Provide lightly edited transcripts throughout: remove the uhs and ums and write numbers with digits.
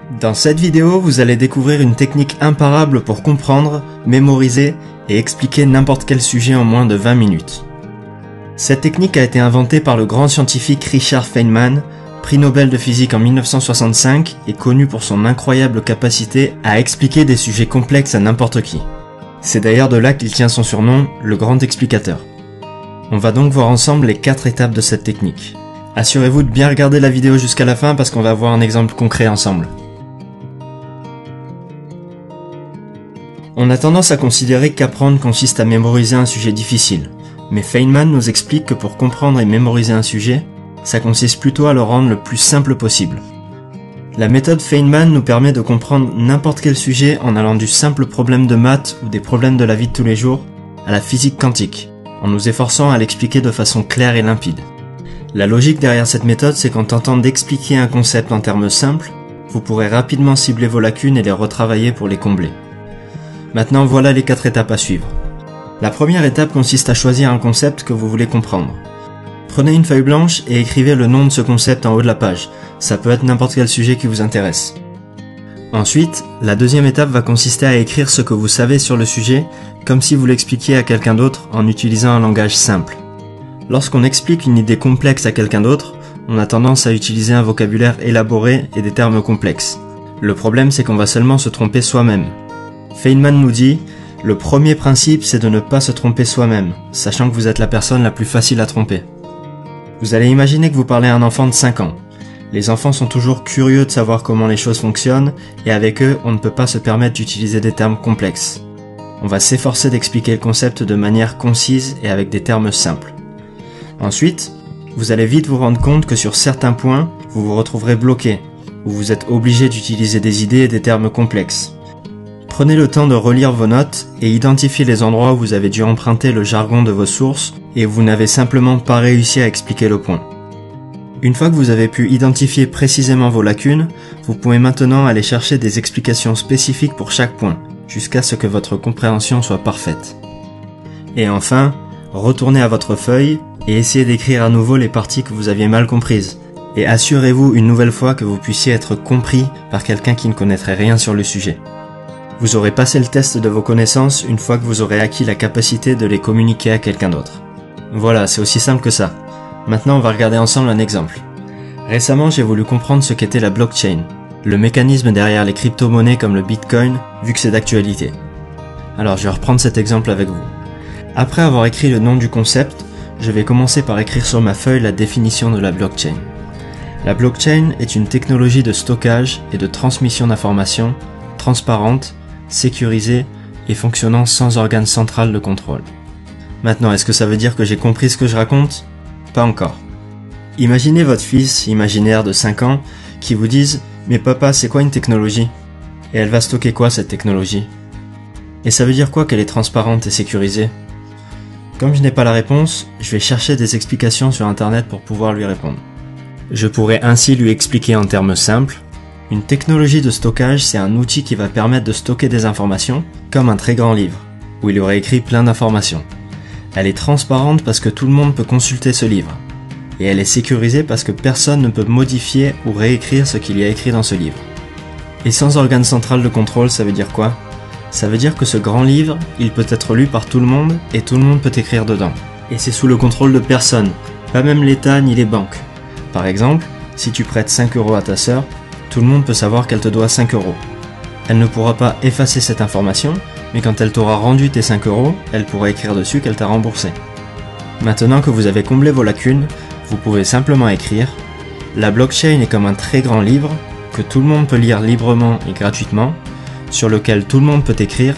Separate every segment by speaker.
Speaker 1: Dans cette vidéo, vous allez découvrir une technique imparable pour comprendre, mémoriser et expliquer n'importe quel sujet en moins de 20 minutes. Cette technique a été inventée par le grand scientifique Richard Feynman, prix Nobel de physique en 1965 et connu pour son incroyable capacité à expliquer des sujets complexes à n'importe qui. C'est d'ailleurs de là qu'il tient son surnom, le grand explicateur. On va donc voir ensemble les 4 étapes de cette technique. Assurez-vous de bien regarder la vidéo jusqu'à la fin parce qu'on va voir un exemple concret ensemble. On a tendance à considérer qu'apprendre consiste à mémoriser un sujet difficile, mais Feynman nous explique que pour comprendre et mémoriser un sujet, ça consiste plutôt à le rendre le plus simple possible. La méthode Feynman nous permet de comprendre n'importe quel sujet en allant du simple problème de maths ou des problèmes de la vie de tous les jours à la physique quantique, en nous efforçant à l'expliquer de façon claire et limpide. La logique derrière cette méthode, c'est qu'en tentant d'expliquer un concept en termes simples, vous pourrez rapidement cibler vos lacunes et les retravailler pour les combler. Maintenant, voilà les 4 étapes à suivre. La première étape consiste à choisir un concept que vous voulez comprendre. Prenez une feuille blanche et écrivez le nom de ce concept en haut de la page. Ça peut être n'importe quel sujet qui vous intéresse. Ensuite, la deuxième étape va consister à écrire ce que vous savez sur le sujet, comme si vous l'expliquiez à quelqu'un d'autre en utilisant un langage simple. Lorsqu'on explique une idée complexe à quelqu'un d'autre, on a tendance à utiliser un vocabulaire élaboré et des termes complexes. Le problème, c'est qu'on va seulement se tromper soi-même. Feynman nous dit, le premier principe, c'est de ne pas se tromper soi-même, sachant que vous êtes la personne la plus facile à tromper. Vous allez imaginer que vous parlez à un enfant de 5 ans. Les enfants sont toujours curieux de savoir comment les choses fonctionnent, et avec eux, on ne peut pas se permettre d'utiliser des termes complexes. On va s'efforcer d'expliquer le concept de manière concise et avec des termes simples. Ensuite, vous allez vite vous rendre compte que sur certains points, vous vous retrouverez bloqué, ou vous êtes obligé d'utiliser des idées et des termes complexes. Prenez le temps de relire vos notes et identifiez les endroits où vous avez dû emprunter le jargon de vos sources et où vous n'avez simplement pas réussi à expliquer le point. Une fois que vous avez pu identifier précisément vos lacunes, vous pouvez maintenant aller chercher des explications spécifiques pour chaque point, jusqu'à ce que votre compréhension soit parfaite. Et enfin, retournez à votre feuille et essayez d'écrire à nouveau les parties que vous aviez mal comprises. Et assurez-vous une nouvelle fois que vous puissiez être compris par quelqu'un qui ne connaîtrait rien sur le sujet. Vous aurez passé le test de vos connaissances une fois que vous aurez acquis la capacité de les communiquer à quelqu'un d'autre. Voilà, c'est aussi simple que ça. Maintenant, on va regarder ensemble un exemple. Récemment, j'ai voulu comprendre ce qu'était la blockchain, le mécanisme derrière les crypto-monnaies comme le Bitcoin, vu que c'est d'actualité. Alors, je vais reprendre cet exemple avec vous. Après avoir écrit le nom du concept, je vais commencer par écrire sur ma feuille la définition de la blockchain. La blockchain est une technologie de stockage et de transmission d'informations transparente, sécurisée et fonctionnant sans organe central de contrôle. Maintenant, est-ce que ça veut dire que j'ai compris ce que je raconte? Pas encore. Imaginez votre fils imaginaire de 5 ans qui vous dise « Mais papa, c'est quoi une technologie? Et elle va stocker quoi cette technologie? Et ça veut dire quoi qu'elle est transparente et sécurisée ?» Comme je n'ai pas la réponse, je vais chercher des explications sur internet pour pouvoir lui répondre. Je pourrais ainsi lui expliquer en termes simples. Une technologie de stockage, c'est un outil qui va permettre de stocker des informations, comme un très grand livre, où il y aurait écrit plein d'informations. Elle est transparente parce que tout le monde peut consulter ce livre. Et elle est sécurisée parce que personne ne peut modifier ou réécrire ce qu'il y a écrit dans ce livre. Et sans organe central de contrôle, ça veut dire quoi? Ça veut dire que ce grand livre, il peut être lu par tout le monde et tout le monde peut écrire dedans. Et c'est sous le contrôle de personne, pas même l'État ni les banques. Par exemple, si tu prêtes 5 € à ta sœur, tout le monde peut savoir qu'elle te doit 5 €. Elle ne pourra pas effacer cette information, mais quand elle t'aura rendu tes 5 €, elle pourra écrire dessus qu'elle t'a remboursé. Maintenant que vous avez comblé vos lacunes, vous pouvez simplement écrire « La blockchain est comme un très grand livre que tout le monde peut lire librement et gratuitement, sur lequel tout le monde peut écrire,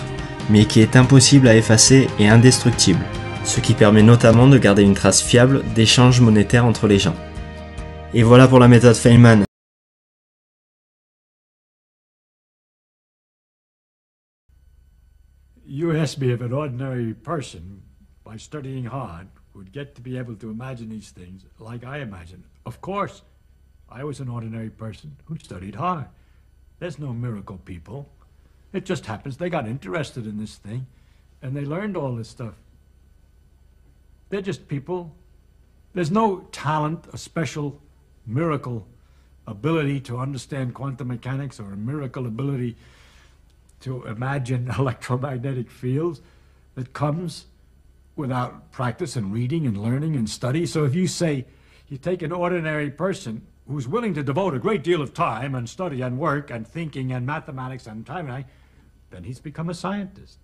Speaker 1: mais qui est impossible à effacer et indestructible, ce qui permet notamment de garder une trace fiable d'échanges monétaires entre les gens. » Et voilà pour la méthode Feynman.
Speaker 2: You asked me if an ordinary person, by studying hard, would get to be able to imagine these things like I imagine. Of course, I was an ordinary person who studied hard. There's no miracle people. It just happens they got interested in this thing, and they learned all this stuff. They're just people. There's no talent, a special miracle ability to understand quantum mechanics or a miracle ability to imagine electromagnetic fields that comes without practice and reading and learning and study. So if you say you take an ordinary person who's willing to devote a great deal of time and study and work and thinking and mathematics and time, then he's become a scientist.